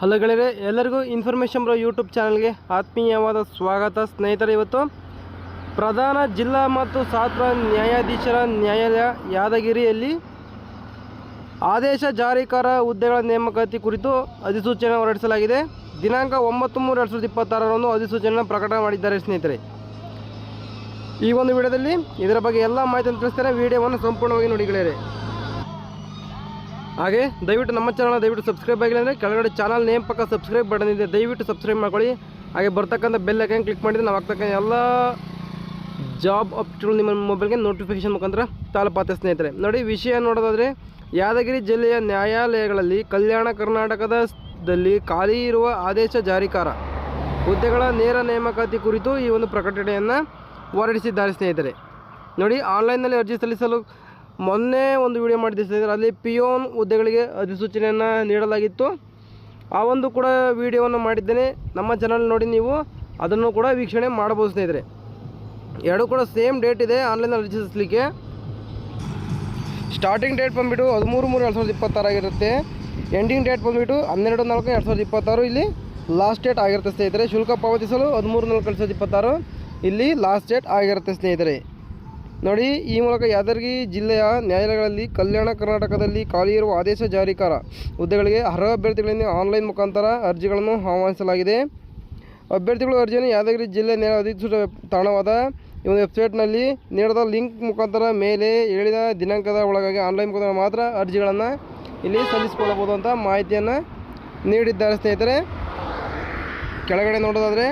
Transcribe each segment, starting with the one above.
Hello ಗೆಳೆಯರೆ, ಎಲ್ಲರಿಗೂ information bro YouTube ಚಾನಲ್ಗೆ ಆತ್ಮೀಯವಾದ ಸ್ವಾಗತ. ಸ್ನೇಹಿತರೆ, ಇವತ್ತು ಪ್ರಧಾನ ಜಿಲ್ಲಾ ಮತ್ತು ಸತ್ರ ನ್ಯಾಯಾಧೀಶರ ನ್ಯಾಯಾಲಯ ಯಾದಗಿರಿಯಲ್ಲಿ ಆದೇಶ ಜಾರಿಕಾರ ಹುದ್ದೆಗಳ ನೇಮಕಾತಿ ಕುರಿತು ಅಧಿಸೂಚನೆ ಹೊರಡಿಸಲಾಗಿದೆ. ದಿನಾಂಕ 9/3/2026 ಅಧಿಸೂಚನೆಯನ್ನು ಪ್ರಕಟ ಮಾಡಿದ್ದಾರೆ. ಸ್ನೇಹಿತರೆ, ಈ ಒಂದು ವಿಡಿಯೋದಲ್ಲಿ ಇದರ ಬಗ್ಗೆ ಎಲ್ಲ ಮಾಹಿತಿಯನ್ನು ತಿಳಿಸ್ತಾರೆ. ವಿಡಿಯೋವನ್ನು ಸಂಪೂರ್ಣವಾಗಿ ನೋಡಿ ಗೆಳೆಯರೆ. ಹಾಗೆ ದಯವಿಟ್ಟು ನಮ್ಮ ಚಾನಲ್ ದಯವಿಟ್ಟು ಸಬ್ಸ್ಕ್ರೈಬ್ ಆಗಿಲ್ಲ ಅಂದರೆ ಕೆಳಗಡೆ ಚಾನಲ್ ನೇಮ್ ಪಕ್ಕ ಸಬ್ಸ್ಕ್ರೈಬ್ ಬಟನ್ ಇದೆ, ದಯವಿಟ್ಟು ಸಬ್ಸ್ಕ್ರೈಬ್ ಮಾಡ್ಕೊಳ್ಳಿ. ಹಾಗೆ ಬರ್ತಕ್ಕಂಥ ಬೆಲ್ ಐಕಾನ್ ಕ್ಲಿಕ್ ಮಾಡಿದರೆ ನಾವು ಆಗ್ತಕ್ಕಂಥ ಎಲ್ಲ ಜಾಬ್ ಅಪ್ಡೇಟ್ಗಳು ನಿಮ್ಮ ಮೊಬೈಲ್ಗೆ ನೋಟಿಫಿಕೇಶನ್ ಮುಖಾಂತರ ತಲುಪುತ್ತೆ. ಸ್ನೇಹಿತರೆ ನೋಡಿ, ವಿಷಯ ನೋಡೋದಾದರೆ ಯಾದಗಿರಿ ಜಿಲ್ಲೆಯ ನ್ಯಾಯಾಲಯಗಳಲ್ಲಿ ಕಲ್ಯಾಣ ಕರ್ನಾಟಕದಲ್ಲಿ ಖಾಲಿ ಇರುವ ಆದೇಶ ಜಾರಿಕಾರ ಹುದ್ದೆಗಳ ನೇರ ನೇಮಕಾತಿ ಕುರಿತು ಈ ಒಂದು ಪ್ರಕಟಣೆಯನ್ನು ಹೊರಡಿಸಿದ್ದಾರೆ. ಸ್ನೇಹಿತರೆ ನೋಡಿ, ಆನ್ಲೈನ್ನಲ್ಲಿ ಅರ್ಜಿ ಸಲ್ಲಿಸಲು ಮೊನ್ನೆ ಒಂದು ವಿಡಿಯೋ ಮಾಡಿದ್ದೆ ಸ್ನೇಹಿತರೆ. ಅಲ್ಲಿ ಪಿಯೋನ್ ಹುದ್ದೆಗಳಿಗೆ ಅಧಿಸೂಚನೆಯನ್ನು ನೀಡಲಾಗಿತ್ತು. ಆ ಒಂದು ಕೂಡ ವಿಡಿಯೋವನ್ನು ಮಾಡಿದ್ದೇನೆ. ನಮ್ಮ ಚಾನಲ್ ನೋಡಿ, ನೀವು ಅದನ್ನು ಕೂಡ ವೀಕ್ಷಣೆ ಮಾಡಬಹುದು. ಸ್ನೇಹಿತರೆ, ಎರಡೂ ಕೂಡ ಸೇಮ್ ಡೇಟ್ ಇದೆ ಆನ್ಲೈನಲ್ಲಿ ಅರ್ಜಿ ಸಲ್ಲಿಸಲಿಕ್ಕೆ. ಸ್ಟಾರ್ಟಿಂಗ್ ಡೇಟ್ ಬಂದುಬಿಟ್ಟು 13/3/2026 ಆಗಿರುತ್ತೆ. ಎಂಡಿಂಗ್ ಡೇಟ್ ಬಂದುಬಿಟ್ಟು 12/4/2026 ಇಲ್ಲಿ ಲಾಸ್ಟ್ ಡೇಟ್ ಆಗಿರುತ್ತೆ. ಸ್ನೇಹಿತರೆ, ಶುಲ್ಕ ಪಾವತಿಸಲು 13/4/2026 ಇಲ್ಲಿ ಲಾಸ್ಟ್ ಡೇಟ್ ಆಗಿರುತ್ತೆ. ಸ್ನೇಹಿತರೆ ನೋಡಿ, ಈ ಮೂಲಕ ಯಾದಗಿರಿ ಜಿಲ್ಲೆಯ ನ್ಯಾಯಾಲಯಗಳಲ್ಲಿ ಕಲ್ಯಾಣ ಕರ್ನಾಟಕದಲ್ಲಿ ಖಾಲಿ ಇರುವ ಆದೇಶ ಜಾರಿಕಾರ ಹುದ್ದೆಗಳಿಗೆ ಅರ್ಹ ಅಭ್ಯರ್ಥಿಗಳಿಂದ ಆನ್ಲೈನ್ ಮುಖಾಂತರ ಅರ್ಜಿಗಳನ್ನು ಆಹ್ವಾನಿಸಲಾಗಿದೆ. ಅಭ್ಯರ್ಥಿಗಳು ಅರ್ಜಿಯನ್ನು ಯಾದಗಿರಿ ಜಿಲ್ಲೆ ನ್ಯಾಯ ಅಧಿಕೃತ ತಾಣವಾದ ಈ ಒಂದು ವೆಬ್ಸೈಟ್ನಲ್ಲಿ ನೀಡಿದ ಲಿಂಕ್ ಮುಖಾಂತರ ಮೇಲೆ ಹೇಳಿದ ದಿನಾಂಕದ ಒಳಗಾಗಿ ಆನ್ಲೈನ್ ಮುಖಾಂತರ ಮಾತ್ರ ಅರ್ಜಿಗಳನ್ನು ಇಲ್ಲಿ ಸಲ್ಲಿಸಿಕೊಳ್ಳಬಹುದು ಅಂತ ಮಾಹಿತಿಯನ್ನು ನೀಡಿದ್ದಾರೆ. ಸ್ನೇಹಿತರೆ, ಕೆಳಗಡೆ ನೋಡೋದಾದರೆ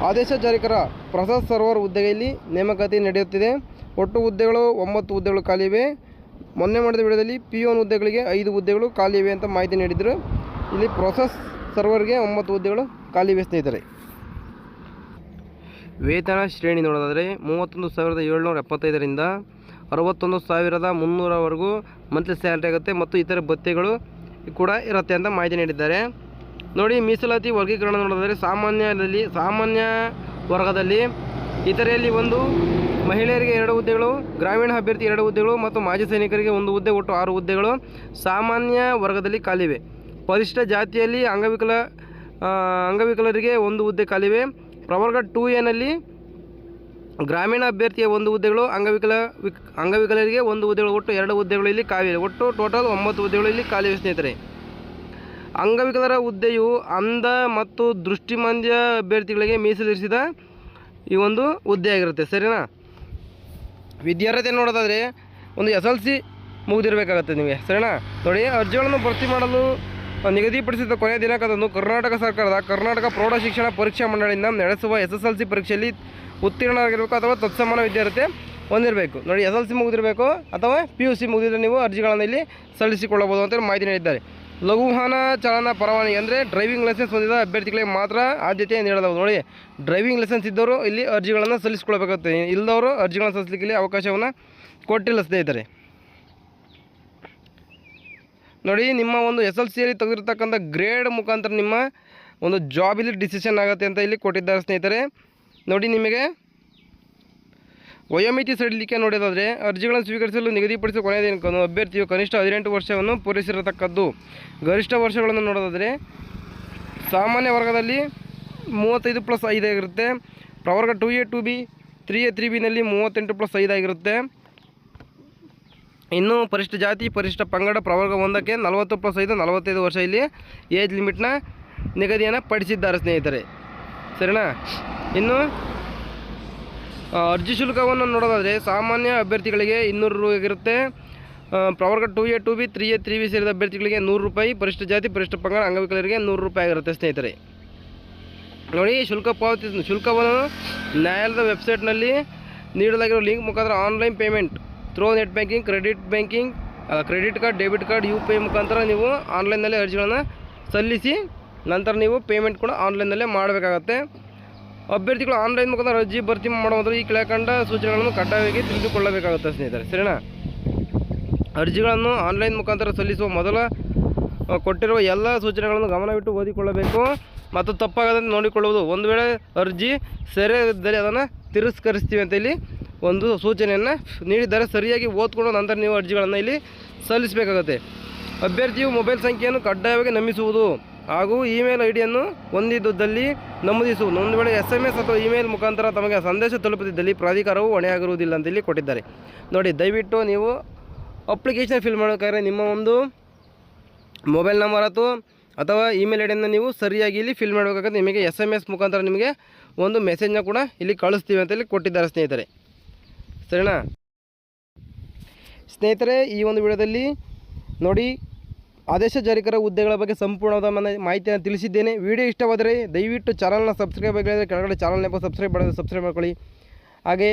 ಆದೇಶ ಜಾರಿಕಾರ ಪ್ರೊಸೆಸ್ ಸರ್ವರ್ ಹುದ್ದೆಯಲ್ಲಿ ನೇಮಕಾತಿ ನಡೆಯುತ್ತಿದೆ. ಒಟ್ಟು ಹುದ್ದೆಗಳು 9 ಹುದ್ದೆಗಳು ಖಾಲಿ ಇವೆ. ಮೊನ್ನೆ ಮಾಡಿದ ವಿಡಿಯೋದಲ್ಲಿ ಪಿಯೋನ್ ಹುದ್ದೆಗಳಿಗೆ 5 ಹುದ್ದೆಗಳು ಖಾಲಿ ಇವೆ ಅಂತ ಮಾಹಿತಿ ನೀಡಿದರು. ಇಲ್ಲಿ ಪ್ರೊಸೆಸ್ ಸರ್ವರ್ಗೆ 9 ಹುದ್ದೆಗಳು ಖಾಲಿ ಇವೆ. ಸ್ನೇಹಿತರೆ, ವೇತನ ಶ್ರೇಣಿ ನೋಡೋದಾದರೆ 31,775ರಿಂದ 61,300ವರೆಗೂ ಮಂತ್ಲಿ ಸ್ಯಾಲ್ರಿ ಆಗುತ್ತೆ ಮತ್ತು ಇತರ ಭತ್ಯೆಗಳು ಕೂಡ ಇರುತ್ತೆ ಅಂತ ಮಾಹಿತಿ ನೀಡಿದ್ದಾರೆ. ನೋಡಿ, ಮೀಸಲಾತಿ ವರ್ಗೀಕರಣ ನೋಡೋದಾದರೆ ಸಾಮಾನ್ಯ ವರ್ಗದಲ್ಲಿ ಇತರೆಯಲ್ಲಿ 1, ಮಹಿಳೆಯರಿಗೆ 2 ಹುದ್ದೆಗಳು, ಗ್ರಾಮೀಣ ಅಭ್ಯರ್ಥಿ 2 ಹುದ್ದೆಗಳು ಮತ್ತು ಮಾಜಿ ಸೈನಿಕರಿಗೆ 1 ಹುದ್ದೆ, ಒಟ್ಟು 6 ಹುದ್ದೆಗಳು ಸಾಮಾನ್ಯ ವರ್ಗದಲ್ಲಿ ಖಾಲಿವೆ. ಪರಿಶಿಷ್ಟ ಜಾತಿಯಲ್ಲಿ ಅಂಗವಿಕಲರಿಗೆ 1 ಹುದ್ದೆ ಖಾಲಿವೆ. ಪ್ರವರ್ಗ 2A ಗ್ರಾಮೀಣ ಅಭ್ಯರ್ಥಿಯ 1 ಹುದ್ದೆಗಳು, ಅಂಗವಿಕಲರಿಗೆ 1 ಹುದ್ದೆಗಳು, ಒಟ್ಟು 2 ಹುದ್ದೆಗಳು ಇಲ್ಲಿ ಖಾಲಿವೆ. ಒಟ್ಟು ಟೋಟಲ್ 9 ಹುದ್ದೆಗಳು ಇಲ್ಲಿ ಖಾಲಿವೆ. ಸ್ನೇಹಿತರೆ, ಅಂಗವಿಕಲರ ಹುದ್ದೆಯು ಅಂಧ ಮತ್ತು ದೃಷ್ಟಿಮಾಂದ್ಯ ಅಭ್ಯರ್ಥಿಗಳಿಗೆ ಮೀಸಲಿರಿಸಿದ ಈ ಒಂದು ಹುದ್ದೆ ಆಗಿರುತ್ತೆ. ಸರಿನಾ? ವಿದ್ಯಾರ್ಹತೆ ನೋಡೋದಾದರೆ ಒಂದು SLC ಮುಗಿದಿರಬೇಕಾಗತ್ತೆ ನಿಮಗೆ. ಸರಿನಾ? ನೋಡಿ, ಅರ್ಜಿಗಳನ್ನು ಭರ್ತಿ ಮಾಡಲು ನಿಗದಿಪಡಿಸಿದ ಕೊನೆಯ ದಿನಾಂಕದಂದು ಕರ್ನಾಟಕ ಸರ್ಕಾರದ ಕರ್ನಾಟಕ ಪ್ರೌಢ ಶಿಕ್ಷಣ ಪರೀಕ್ಷಾ ಮಂಡಳಿಯಿಂದ ನಡೆಸುವ SSLC ಪರೀಕ್ಷೆಯಲ್ಲಿ ಉತ್ತೀರ್ಣರಾಗಿರಬೇಕು ಅಥವಾ ತತ್ಸಮಾನ ವಿದ್ಯಾರ್ಹತೆ ಹೊಂದಿರಬೇಕು. ನೋಡಿ, SLC ಮುಗಿದಿರಬೇಕು ಅಥವಾ PUC ಮುಗಿದಿದ್ರೆ ನೀವು ಅರ್ಜಿಗಳನ್ನು ಇಲ್ಲಿ ಸಲ್ಲಿಸಿಕೊಳ್ಳಬಹುದು ಅಂತ ಮಾಹಿತಿ ನೀಡಿದ್ದಾರೆ. ಲಘು ವಾಹನ ಚಾಲನಾ ಪರವಾನಗಿ ಅಂದರೆ ಡ್ರೈವಿಂಗ್ ಲೈಸೆನ್ಸ್ ಹೊಂದಿದ ಅಭ್ಯರ್ಥಿಗಳಿಗೆ ಮಾತ್ರ ಆದ್ಯತೆ ನೀಡಲಾಗುವುದು. ನೋಡಿ, ಡ್ರೈವಿಂಗ್ ಲೈಸೆನ್ಸ್ ಇದ್ದವರು ಇಲ್ಲಿ ಅರ್ಜಿಗಳನ್ನು ಸಲ್ಲಿಸಿಕೊಳ್ಬೇಕಾಗುತ್ತೆ. ಇಲ್ಲದವರು ಅರ್ಜಿಗಳನ್ನು ಸಲ್ಲಿಸಲಿಕ್ಕೆ ಇಲ್ಲಿ ಅವಕಾಶವನ್ನು ಕೊಟ್ಟಿಲ್ಲ. ಸ್ನೇಹಿತರೆ ನೋಡಿ, ನಿಮ್ಮ ಒಂದು SLCಯಲ್ಲಿ ತೆಗೆದಿರ್ತಕ್ಕಂಥ ಗ್ರೇಡ್ ಮುಖಾಂತರ ನಿಮ್ಮ ಒಂದು ಜಾಬ್ ಇಲ್ಲಿ ಡಿಸಿಷನ್ ಆಗುತ್ತೆ ಅಂತ ಇಲ್ಲಿ ಕೊಟ್ಟಿದ್ದಾರೆ. ಸ್ನೇಹಿತರೆ ನೋಡಿ, ನಿಮಗೆ ವಯೋಮಿತಿ ಸಡಿಲಿಕೆ ನೋಡೋದಾದರೆ ಅರ್ಜಿಗಳನ್ನು ಸ್ವೀಕರಿಸಲು ನಿಗದಿಪಡಿಸಿದ ಕೊನೆಯ ದಿನಾಂಕವನ್ನು ಅಭ್ಯರ್ಥಿಯು ಕನಿಷ್ಠ 18 ವರ್ಷವನ್ನು ಪೂರೈಸಿರತಕ್ಕದ್ದು. ಗರಿಷ್ಠ ವರ್ಷಗಳನ್ನು ನೋಡೋದಾದರೆ ಸಾಮಾನ್ಯ ವರ್ಗದಲ್ಲಿ 35+5 ಆಗಿರುತ್ತೆ. ಪ್ರವರ್ಗ 2A 2B 3A 3Bನಲ್ಲಿ 38+5 ಆಗಿರುತ್ತೆ. ಇನ್ನು ಪರಿಶಿಷ್ಟ ಜಾತಿ ಪರಿಶಿಷ್ಟ ಪಂಗಡ ಪ್ರವರ್ಗ 1ಕ್ಕೆ 40+5 45 ವರ್ಷ ಇಲ್ಲಿ ಏಜ್ ಲಿಮಿಟ್ನ ನಿಗದಿಯನ್ನು ಪಡಿಸಿದ್ದಾರೆ. ಸ್ನೇಹಿತರೆ ಸರಿನಾ? ಇನ್ನು ಅರ್ಜಿ ಶುಲ್ಕವನ್ನು ನೋಡೋದಾದರೆ ಸಾಮಾನ್ಯ ಅಭ್ಯರ್ಥಿಗಳಿಗೆ 200 ರೂ ಆಗಿರುತ್ತೆ. ಪ್ರವರ್ಗ 2A 2B 3A 3B ಸೇರಿದ ಅಭ್ಯರ್ಥಿಗಳಿಗೆ 100 ರೂಪಾಯಿ, ಪರಿಶಿಷ್ಟ ಜಾತಿ ಪರಿಶಿಷ್ಟ ಪಂಗಡ ಅಂಗವಿಕಲರಿಗೆ 100 ರೂಪಾಯಿ ಆಗಿರುತ್ತೆ. ಸ್ನೇಹಿತರೆ ನೋಡಿ, ಶುಲ್ಕವನ್ನು ನ್ಯಾಯಾಲಯದ ವೆಬ್ಸೈಟ್ನಲ್ಲಿ ನೀಡಲಾಗಿರೋ ಲಿಂಕ್ ಮುಖಾಂತರ online payment through net banking, credit card, debit card, UPI ಮುಖಾಂತರ ನೀವು ಆನ್ಲೈನ್ನಲ್ಲಿ ಅರ್ಜಿಗಳನ್ನು ಸಲ್ಲಿಸಿ ನಂತರ ನೀವು ಪೇಮೆಂಟ್ ಕೂಡ ಆನ್ಲೈನ್ನಲ್ಲೇ ಮಾಡಬೇಕಾಗತ್ತೆ. ಅಭ್ಯರ್ಥಿಗಳು ಆನ್ಲೈನ್ ಮುಖಾಂತರ ಅರ್ಜಿ ಭರ್ತಿ ಮಾಡುವುದು ಈ ಕೆಳಕಂಡ ಸೂಚನೆಗಳನ್ನು ಕಡ್ಡಾಯವಾಗಿ ತಿಳಿದುಕೊಳ್ಳಬೇಕಾಗುತ್ತೆ. ಸ್ನೇಹಿತರೆ ಸರಿನಾ? ಅರ್ಜಿಗಳನ್ನು ಆನ್ಲೈನ್ ಮುಖಾಂತರ ಸಲ್ಲಿಸುವ ಮೊದಲ ಕೊಟ್ಟಿರುವ ಎಲ್ಲ ಸೂಚನೆಗಳನ್ನು ಗಮನವಿಟ್ಟು ಓದಿಕೊಳ್ಳಬೇಕು ಮತ್ತು ತಪ್ಪಾಗದಂತೆ ನೋಡಿಕೊಳ್ಳುವುದು. ಒಂದು ವೇಳೆ ಅರ್ಜಿ ಸರಿಯಾಗಿದ್ದರೆ ಅದನ್ನು ತಿರಸ್ಕರಿಸ್ತೀವಿ ಅಂತ ಇಲ್ಲಿ ಒಂದು ಸೂಚನೆಯನ್ನು ನೀಡಿದ್ದಾರೆ. ಸರಿಯಾಗಿ ಓದ್ಕೊಂಡು ನಂತರ ನೀವು ಅರ್ಜಿಗಳನ್ನು ಇಲ್ಲಿ ಸಲ್ಲಿಸಬೇಕಾಗುತ್ತೆ. ಅಭ್ಯರ್ಥಿಯು ಮೊಬೈಲ್ ಸಂಖ್ಯೆಯನ್ನು ಕಡ್ಡಾಯವಾಗಿ ನಮೂದಿಸುವುದು. ಹಾಗೂ ಇಮೇಲ್ ಐ ಡಿಯನ್ನು ಹೊಂದಿದ್ದಲ್ಲಿ ನಮೂದಿಸು. ಒಂದು ವೇಳೆ SMS ಅಥವಾ ಇಮೇಲ್ ಮುಖಾಂತರ ತಮಗೆ ಸಂದೇಶ ತಲುಪುತ್ತಿದ್ದಲ್ಲಿ ಪ್ರಾಧಿಕಾರವು ಹೊಣೆಯಾಗಿರುವುದಿಲ್ಲ ಅಂತ ಇಲ್ಲಿ ಕೊಟ್ಟಿದ್ದಾರೆ. ನೋಡಿ, ದಯವಿಟ್ಟು ನೀವು ಅಪ್ಲಿಕೇಶನ್ ಫಿಲ್ ಮಾಡಬೇಕಾದ್ರೆ ನಿಮ್ಮ ಒಂದು ಮೊಬೈಲ್ ನಂಬರ್ ಅಥವಾ ಇಮೇಲ್ ಐ ಡಿಯನ್ನು ನೀವು ಸರಿಯಾಗಿ ಇಲ್ಲಿ ಫಿಲ್ ಮಾಡಬೇಕಾದ್ರೆ ನಿಮಗೆ SMS ಮುಖಾಂತರ ನಿಮಗೆ ಒಂದು ಮೆಸೇಜ್ನ ಕೂಡ ಇಲ್ಲಿ ಕಳಿಸ್ತೀವಿ ಅಂತ ಇಲ್ಲಿ ಕೊಟ್ಟಿದ್ದಾರೆ ಸ್ನೇಹಿತರೆ. ಸರಿನಾ ಸ್ನೇಹಿತರೆ, ಈ ಒಂದು ವಿಡಿಯೋದಲ್ಲಿ ನೋಡಿ ಆದೇಶ ಜಾರಿಕರ ಹುದ್ದೆಗಳ ಬಗ್ಗೆ ಸಂಪೂರ್ಣವಾದ ಮಾಹಿತಿಯನ್ನು ತಿಳಿಸಿದ್ದೇನೆ. ವಿಡಿಯೋ ಇಷ್ಟವಾದರೆ ದಯವಿಟ್ಟು ಚಾನಲ್ನ ಸಬ್ಸ್ಕ್ರೈಬ್ ಆಗಿದ್ರೆ ಕೆಳಗಡೆ ಚಾನಲ್ ನೆಪ ಸಬ್ಸ್ಕ್ರೈಬ್ ಮಾಡ್ಕೊಳ್ಳಿ. ಹಾಗೆ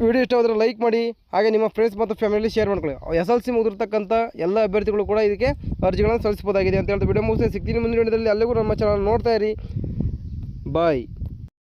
ವಿಡಿಯೋ ಇಷ್ಟವಾದರೆ ಲೈಕ್ ಮಾಡಿ. ಹಾಗೆ ನಿಮ್ಮ ಫ್ರೆಂಡ್ಸ್ ಮತ್ತು ಫ್ಯಾಮಿಲಿ ಶೇರ್ ಮಾಡ್ಕೊಳ್ಳಿ. SLC ಮುಗಿದಿರ್ತಕ್ಕಂಥ ಎಲ್ಲ ಅಭ್ಯರ್ಥಿಗಳು ಕೂಡ ಇದಕ್ಕೆ ಅರ್ಜಿಗಳನ್ನು ಸಲ್ಲಿಸಬಹುದಾಗಿದೆ ಅಂತ ಹೇಳ್ತಾ ವಿಡಿಯೋ ಮುಗಿಸಿ ಸಿಗ್ತೀನಿ ಮುಂದಿನ ವಿಡಿಯೋದಲ್ಲಿ. ಅಲ್ಲಿಗೂ ನಮ್ಮ ಚಾನಲ್ ನೋಡ್ತಾ ಇರಿ. ಬಾಯ್.